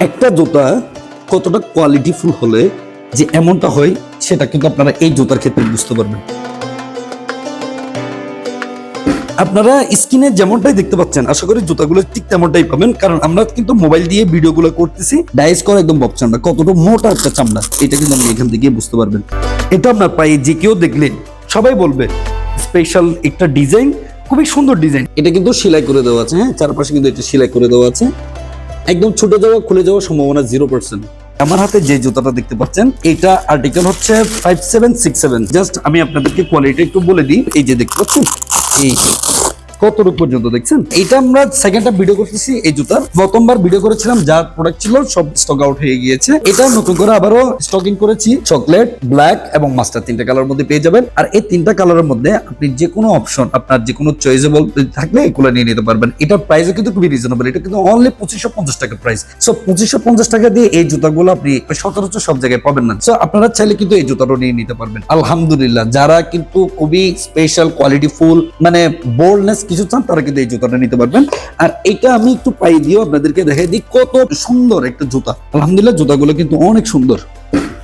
একটা জুতা কতটা কোয়ালিটিফুল হলে যে এমনটা হয় সেটা কিন্তু আপনারা এই জুতার ক্ষেত্রে বুঝতে পারবেন। আপনারা স্ক্রিনে যেমনটাই দেখতে পাচ্ছেন আশা করি জুতাগুলো ঠিক তেমনটাই পাবেন, কারণ আমরা কিন্তু মোবাইল দিয়ে ভিডিওগুলো করতেছি। ডাইস করা একদম বব চামড়া, কতটা মোটা একটা চামড়া এটা কিন্তু আপনি এখান থেকে বুঝতে পারবেন। এটা আপনার পায়ে যে কেউ দেখলে সবাই বলবে স্পেশাল একটা ডিজাইন, খুবই সুন্দর ডিজাইন। এটা কিন্তু সেলাই করে দেওয়া আছে, হ্যাঁ চারপাশে কিন্তু এটা সেলাই করে দেওয়া আছে। একদম ছুটে যাওয়া খুলে যাওয়ার সম্ভাবনা 0%। আমার হাতে যে জুতাটা দেখতে পাচ্ছেন এটা আর্টিকেল হচ্ছে 5767। জাস্ট আমি আপনাদেরকে কোয়ালিটি একটু বলে দিই। এই যে দেখতে পাচ্ছেন এই কতটুকু পর্যন্ত দেখছেন, এটা আমরা সেকেন্ডটা ভিডিও করতেছি। এই জুতার প্রথমবার ভিডিও করেছিলাম, যা প্রোডাক্ট ছিল সব স্টক আউট হয়ে গিয়েছে। এটা নতুন করে আবারও স্টকিং করেছি। চকলেট, ব্ল্যাক এবং মাস্টার তিনটা কালার মধ্যে পেয়ে যাবেন। আর এই তিনটা কালারের মধ্যে আপনি যে কোনো অপশন আপনার যে কোনো চয়েসেবল থাকলে এগুলো নিয়ে নিতে পারবেন। এটার প্রাইসও কিন্তু খুবই রিজনেবল। এটা কিন্তু অনলি 2550 টাকা প্রাইস। সো 2550 টাকা দিয়ে এই জুতাগুলো আপনি সচরাচর সব জায়গায় পাবেন না। সো আপনারা চাইলে কিন্তু এই জুতাটা নিয়ে নিতে পারবেন। আলহামদুলিল্লাহ, যারা কিন্তু খুবই স্পেশাল কোয়ালিটি ফুল মানে বোল্ডনেস কিছু চান তারা কিন্তু এই জুতাটা নিতে পারবেন। আর এটা আমি একটু পাই দিয়েও আপনাদেরকে দেখাই দিই কত সুন্দর একটা জুতা। আলহামদুলিল্লাহ জুতাগুলো কিন্তু অনেক সুন্দর।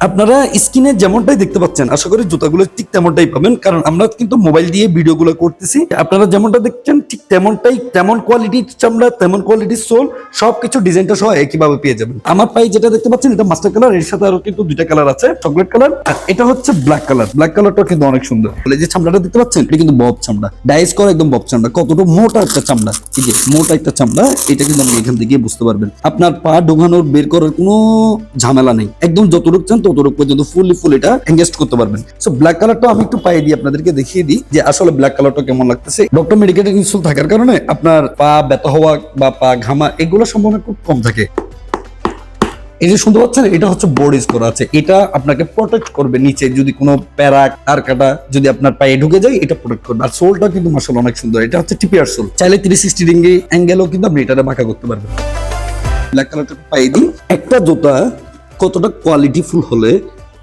আপনারা স্ক্রিনে যেমনটাই দেখতে পাচ্ছেন আশা করি জুতাগুলো ঠিক তেমনটাই পাবেন, কারণ আমরা কিন্তু মোবাইল দিয়ে ভিডিওগুলো করতেছি। আপনারা যেমনটা দেখছেন ঠিক তেমনটাই, তেমন কোয়ালিটির চামড়া, তেমন কোয়ালিটির সোল, সবকিছু ডিজাইনটা সহ একইভাবে পেয়ে যাবেন। আমার পায়ে যেটা দেখতে পাচ্ছেন এটা মাস্টার কালার, এর সাথে আরো কিন্তু দুইটা কালার আছে, চকলেট কালার আর এটা হচ্ছে ব্ল্যাক কালার। ব্ল্যাক কালারটা কিন্তু অনেক সুন্দর। এই যে চামড়াটা দেখতে পাচ্ছেন এটা কিন্তু বব চামড়া, ডাইস করা একদম বব চামড়া, কতটা মোটা একটা চামড়া। এই যে মোটা একটা চামড়া, এটা কিন্তু আপনি এখান থেকে বুঝতে পারবেন। আপনার পা ঢোকানোর বের করার কোনো ঝামেলা নেই, একদম যতটুকু চান ততটুকু পর্যন্ত ফুল এটা এনগেজ করতে পারবেন। সো ব্ল্যাক কালারটা আমি একটু পায়ে দিয়ে আপনাদেরকে দেখিয়ে দিই যে আসলে ব্ল্যাক কালারটা কেমন লাগতেছে। ডক্টর মেডিকেটেড ইনসোল থাকার কারণে আপনার পা ব্যথা হওয়া বা পা ঘামা এগুলো সম্ভাবনা খুব কম থাকে। এই যে শুনতে পাচ্ছেন এটা হচ্ছে বোর্ডিস করা আছে, এটা আপনাকে প্রোটেক্ট করবে। নিচে যদি কোনো প্যারাক আর কাটা যদি আপনার পায়ে ঢুকে যায় এটা প্রোটেক্ট করবে। আর সোলটা কিন্তু মাশাআল্লাহ অনেক সুন্দর। এটা হচ্ছে টিপিআর সোল, চাইলে 360 ডিগ্রি অ্যাঙ্গেলও কিন্তু আপনি এটাতে বাঁকা করতে পারবেন। ব্ল্যাক কালারটা পায়ে দিই। একটা জুতা কতটা কোয়ালিটিফুল হলে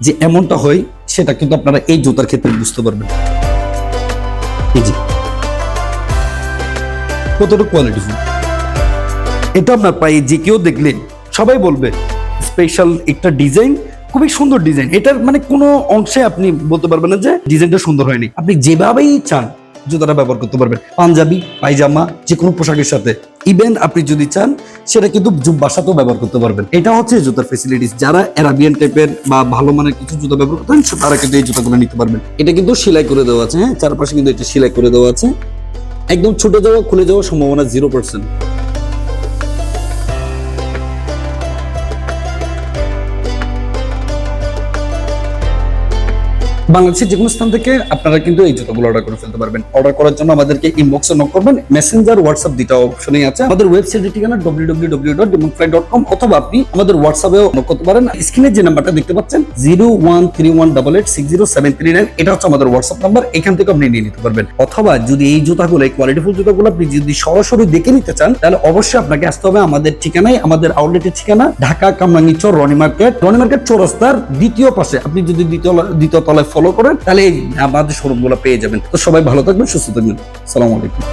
যে এমনটা হয় সেটা কিন্তু আপনারা এই জুতার ক্ষেত্রে বুঝতে পারবেন। এই যে কতটা কোয়ালিটিফুল, এটা আপনার পায়ে যে কেউ দেখলে সবাই বলবে স্পেশাল একটা ডিজাইন, খুবই সুন্দর ডিজাইন। এটার মানে কোনো অংশে আপনি বলতে পারবেন না যে ডিজাইনটা সুন্দর হয়নি। আপনি যেভাবেই চান জুতাটা ব্যবহার করতে পারবেন, পাঞ্জাবি, পায়জামা, যে কোনো পোশাকের সাথে। ইভেন আপনি যদি চান সেটা কিন্তু বাসাতেও ব্যবহার করতে পারবেন। এটা হচ্ছে জুতার ফেসিলিটিস। যারা অ্যারাবিয়ান টাইপের বা ভালো মানের কিছু জুতা ব্যবহার করতেন তারা কিন্তু এই জুতাগুলো নিতে পারবেন। এটা কিন্তু সেলাই করে দেওয়া আছে, হ্যাঁ চারপাশে কিন্তু এটা সেলাই করে দেওয়া আছে। একদম ছুটে যাওয়া খুলে যাওয়ার সম্ভাবনা 0%। বাংলাদেশের যে কোনো স্থান থেকে আপনারা কিন্তু এই জুতাগুলো অর্ডার করে ফেলতে পারবেন। অর্ডার করার জন্য আমাদেরকে ইনবক্সে নক করবেন। মেসেঞ্জার, হোয়াটসঅ্যাপ দুটো অপশনই আছে। আমাদের ওয়েবসাইটের ঠিকানা www.demonfly.com, অথবা আপনি আমাদের হোয়াটসঅ্যাপেও নক করতে পারেন। স্ক্রিনে যে নাম্বারটা দেখতে পাচ্ছেন 0131886079, এটা হচ্ছে আমাদের হোয়াটসঅ্যাপ নাম্বার। এখান থেকে আপনি নিয়ে নিতে পারবেন। অথবা যদি এই জুতাগুলো, এই কোয়ালিটিফুল জুতাগুলো আপনি যদি সরাসরি দেখে নিতে চান তাহলে অবশ্যই আপনাকে আসতে হবে আমাদের ঠিকানায়। আমাদের আউটলেটের ঠিকানা ঢাকা কামরাঙ্গীরচর রনি মার্কেট চৌরাস্তার দ্বিতীয় পাশে। আপনি যদি দ্বিতীয় তলায় ফলো করেন তাহলে আমাদের শোরুম গুলো পেয়ে যাবেন। তো সবাই ভালো থাকবেন, সুস্থ থাকবেন। আসসালামু আলাইকুম।